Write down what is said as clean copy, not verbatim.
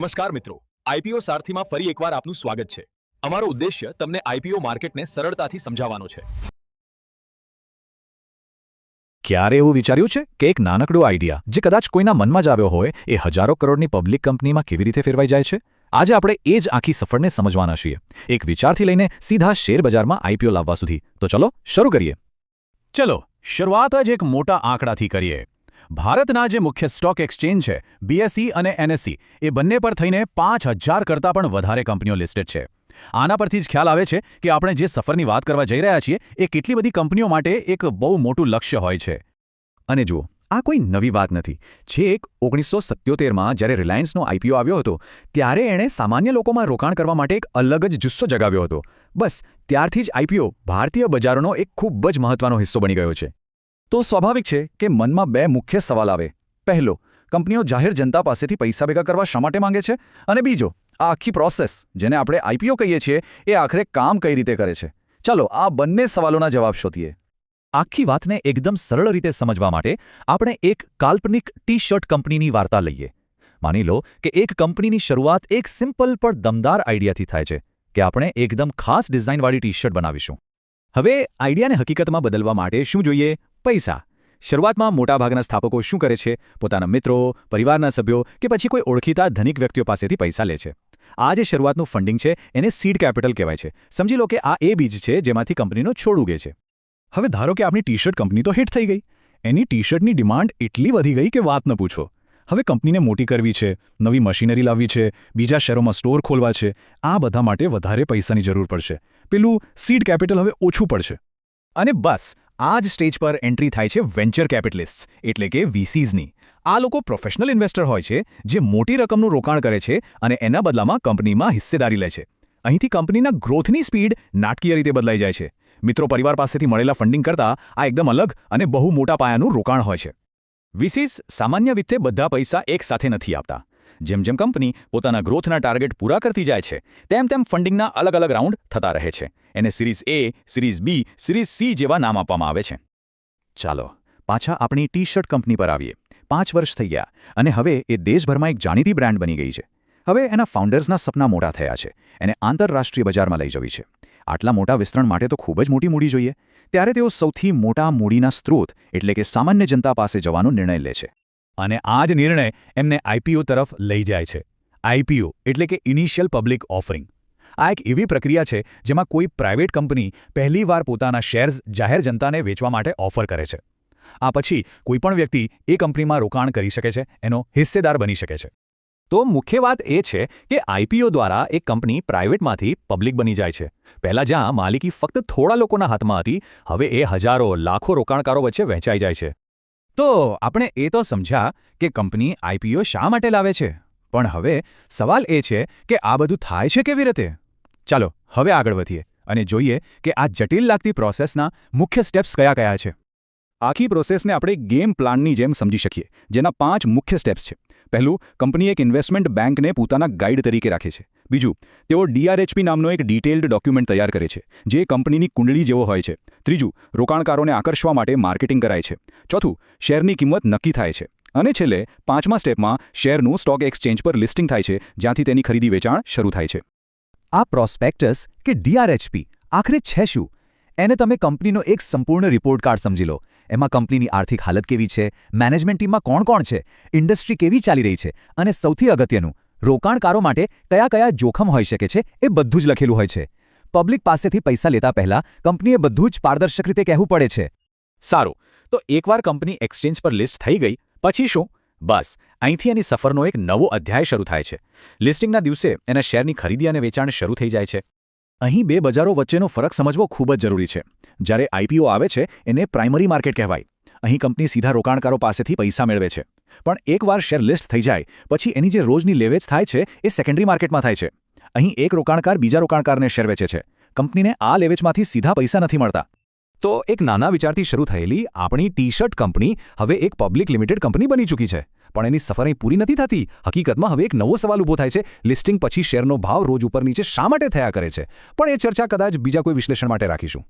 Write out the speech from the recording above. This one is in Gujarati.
નમસ્કાર મિત્રો, આઈપીઓ સારથીમાં ફરી એકવાર આપનું સ્વાગત છે. અમારો ઉદ્દેશ્ય તમને આઈપીઓ માર્કેટને સરળતાથી સમજાવવાનો છે. ક્યારે એવું વિચાર્યું છે કે એક નાનકડો આઈડિયા જે કદાચ કોઈના મનમાં જ આવ્યો હોય એ હજારો કરોડની પબ્લિક કંપનીમાં કેવી રીતે ફેરવાઈ જાય છે? આજે આપણે એ જ આખી સફરને સમજવાના છીએ, એક વિચારથી લઈને સીધા શેરબજારમાં આઈપીઓ લાવવા સુધી. તો ચલો શરૂ કરીએ. ચલો શરૂઆત જ એક મોટા આંકડાથી કરીએ. ભારતના જે મુખ્ય સ્ટોક એક્સચેન્જ છે બીએસઈ અને એનએસઈ, એ બંને પર થઈને 5000 કરતાં પણ વધારે કંપનીઓ લિસ્ટેડ છે. આના પરથી જ ખ્યાલ આવે છે કે આપણે જે સફરની વાત કરવા જઈ રહ્યા છીએ એ કેટલી બધી કંપનીઓ માટે એક બહુ મોટું લક્ષ્ય હોય છે. અને જુઓ, આ કોઈ નવી વાત નથી. છેક 1977માં જ્યારે રિલાયન્સનો આઈપીઓ આવ્યો હતો ત્યારે એણે સામાન્ય લોકોમાં રોકાણ કરવા માટે એક અલગ જ જુસ્સો જગાવ્યો હતો. બસ ત્યારથી જ આઈપીઓ ભારતીય બજારોનો એક ખૂબ જ મહત્વનો હિસ્સો બની ગયો છે. તો સ્વાભાવિક છે કે મનમાં બે મુખ્ય સવાલ આવે. પહેલો, કંપનીઓ જાહેર જનતા પાસેથી પૈસા ભેગા કરવા શા માટે માંગે છે? અને બીજો, આ આખી પ્રોસેસ જેને આપણે આઈપીઓ કહીએ છીએ એ આખરે કામ કઈ રીતે કરે છે? ચાલો આ બંને સવાલોના જવાબ શોધીએ. આખી વાતને એકદમ સરળ રીતે સમજવા માટે આપણે એક કાલ્પનિક ટી-શર્ટ કંપનીની વાર્તા લઈએ. માની લો કે એક કંપનીની શરૂઆત એક સિમ્પલ પણ દમદાર આઈડિયાથી થાય છે કે આપણે એકદમ ખાસ ડિઝાઇનવાળી ટી-શર્ટ બનાવીશું. હવે આઈડિયાને હકીકતમાં બદલવા માટે શું જોઈએ? પૈસા. શરૂઆતમાં મોટાભાગના સ્થાપકો શું કરે છે? પોતાના મિત્રો, પરિવારના સભ્યો કે પછી કોઈ ઓળખીતા ધનિક વ્યક્તિઓ પાસેથી પૈસા લે છે. આ જે શરૂઆતનું ફંડિંગ છે એને સીડ કેપિટલ કહેવાય છે. સમજી લો કે આ એ બીજ છે જેમાંથી કંપનીનો છોડ ઉગે છે. હવે ધારો કે આપણી ટી-શર્ટ કંપની તો હિટ થઈ ગઈ. એની ટી-શર્ટની ડિમાન્ડ એટલી વધી ગઈ કે વાત ન પૂછો. હવે કંપનીને મોટી કરવી છે, નવી મશીનરી લાવવી છે, બીજા શહેરોમાં સ્ટોર ખોલવા છે. આ બધા માટે વધારે પૈસાની જરૂર પડશે. પેલું સીડ કેપિટલ હવે ઓછું પડશે. અને બસ આ જ સ્ટેજ પર એન્ટ્રી થાય છે વેન્ચર કેપિટલિસ્ટ એટલે કે વીસીઝની. આ લોકો પ્રોફેશનલ ઇન્વેસ્ટર હોય છે જે મોટી રકમનું રોકાણ કરે છે અને એના બદલામાં કંપનીમાં હિસ્સેદારી લે છે. અહીંથી કંપનીના ગ્રોથની સ્પીડ નાટકીય રીતે બદલાઈ જાય છે. મિત્રો પરિવાર પાસેથી મળેલા ફંડિંગ કરતાં આ એકદમ અલગ અને બહુ મોટા પાયાનું રોકાણ હોય છે. વીસીઝ સામાન્ય રીતે બધા પૈસા એકસાથે નથી આપતા. જેમ જેમ કંપની પોતાના ગ્રોથના ટાર્ગેટ પૂરા કરતી જાય છે તેમ તેમ ફંડિંગના અલગ અલગ રાઉન્ડ થતા રહે છે. એને સિરીઝ એ, સિરીઝ બી, સિરીઝ સી જેવા નામ આપવામાં આવે છે. ચાલો પાછા આપણી ટી-શર્ટ કંપની પર આવીએ. 5 વર્ષ થઈ ગયા અને હવે એ દેશભરમાં એક જાણીતી બ્રાન્ડ બની ગઈ છે. હવે એના ફાઉન્ડર્સના સપના મોટા થયા છે. એને આંતરરાષ્ટ્રીય બજારમાં લઈ જવી છે. આટલા મોટા વિસ્તરણ માટે તો ખૂબ જ મોટી મૂડી જોઈએ. ત્યારે તેઓ સૌથી મોટા મૂડીના સ્ત્રોત એટલે કે સામાન્ય જનતા પાસે જવાનો નિર્ણય લે છે. અને આ જ નિર્ણય એમને આઈપીઓ તરફ લઈ જાય છે. આઈપીઓ એટલે કે ઇનિશિયલ પબ્લિક ઓફરિંગ. આ એક એવી પ્રક્રિયા છે જેમાં કોઈ પ્રાઇવેટ કંપની પહેલીવાર પોતાના શેર્સ જાહેર જનતાને વેચવા માટે ઓફર કરે છે. આ પછી કોઈપણ વ્યક્તિ એ કંપનીમાં રોકાણ કરી શકે છે, એનો હિસ્સેદાર બની શકે છે. તો મુખ્ય વાત એ છે કે આઈપીઓ દ્વારા એક કંપની પ્રાઇવેટમાંથી પબ્લિક બની જાય છે. પહેલાં જ્યાં માલિકી ફક્ત થોડા લોકોના હાથમાં હતી, હવે એ હજારો લાખો રોકાણકારો વચ્ચે વહેંચાઈ જાય છે. તો આપણે એ તો સમજ્યા કે કંપની આઈપીઓ શા માટે લાવે છે, પણ હવે સવાલ એ છે કે આ બધું થાય છે કેવી રીતે? ચાલો હવે આગળ વધીએ અને જોઈએ કે આ જટિલ લાગતી પ્રોસેસના મુખ્ય સ્ટેપ્સ કયા કયા છે. આખી પ્રોસેસને આપણે ગેમ પ્લાનની જેમ સમજી શકીએ, જેના 5 મુખ્ય સ્ટેપ્સ છે. પહેલું, કંપની એક ઇન્વેસ્ટમેન્ટ બેંકને પોતાના ગાઈડ તરીકે રાખે છે. બીજું, તેઓ ડીઆરએચપી નામનો એક ડિટેલ્ડ ડોક્યુમેન્ટ તૈયાર કરે છે જે કંપનીની કુંડળી જેવો હોય છે. ત્રીજું, રોકાણકારોને આકર્ષવા માટે માર્કેટિંગ કરાય છે. ચોથું, શેરની કિંમત નક્કી થાય છે. અને છેલ્લે 5મા સ્ટેપમાં શેરનું સ્ટોક એક્સચેન્જ પર લિસ્ટિંગ થાય છે, જ્યાંથી તેની ખરીદી વેચાણ શરૂ થાય છે. આ પ્રોસ્પેક્ટસ કે ડીઆરએચપી આખરે છે શું? એને તમે કંપનીનો એક સંપૂર્ણ રિપોર્ટ કાર્ડ સમજી લો. એમાં કંપનીની આર્થિક હાલત કેવી છે, મેનેજમેન્ટ ટીમમાં કોણ કોણ છે, ઇન્ડસ્ટ્રી કેવી ચાલી રહી છે અને સૌથી અગત્યનું, રોકાણકારો માટે કયા કયા જોખમ હોઈ શકે છે એ બધું જ લખેલું હોય છે. પબ્લિક પાસેથી પૈસા લેતા પહેલા કંપનીએ બધું જ પારદર્શક રીતે કહેવું પડે છે. સારું, તો એકવાર કંપની એક્સચેન્જ પર લિસ્ટ થઈ ગઈ પછી શું? બસ અહીંથી એની સફરનો એક નવો અધ્યાય શરૂ થાય છે. લિસ્ટિંગના દિવસે એના શેરની ખરીદી અને વેચાણ શરૂ થઈ જાય છે. અહીં બે બજારો વચ્ચેનો ફરક સમજવો ખૂબ જ જરૂરી છે. જ્યારે આઈપીઓ આવે છે એને પ્રાઇમરી માર્કેટ કહેવાય. અહીં કંપની સીધા રોકાણકારો પાસેથી પૈસા મેળવે છે. પણ એકવાર શેર લિસ્ટ થઈ જાય પછી એની જે રોજની લેવેચ થાય છે એ સેકન્ડરી માર્કેટમાં થાય છે. અહીં એક રોકાણકાર બીજા રોકાણકારને શેર વેચે છે. કંપનીને આ લેવેચમાંથી સીધા પૈસા નથી મળતા. તો એક નાના વિચારથી શરૂ થયેલી આપણી ટી-શર્ટ કંપની હવે એક પબ્લિક લિમિટેડ કંપની બની ચૂકી છે. પણ એની સફર અહીં પૂરી નથી થતી. હકીકતમાં હવે એક નવો સવાલ ઊભો થાય છે. લિસ્ટિંગ પછી શેરનો ભાવ રોજ ઉપર નીચે શા માટે થયા કરે છે? પણ એ ચર્ચા કદાચ બીજા કોઈ વિશ્લેષણ માટે રાખીશું.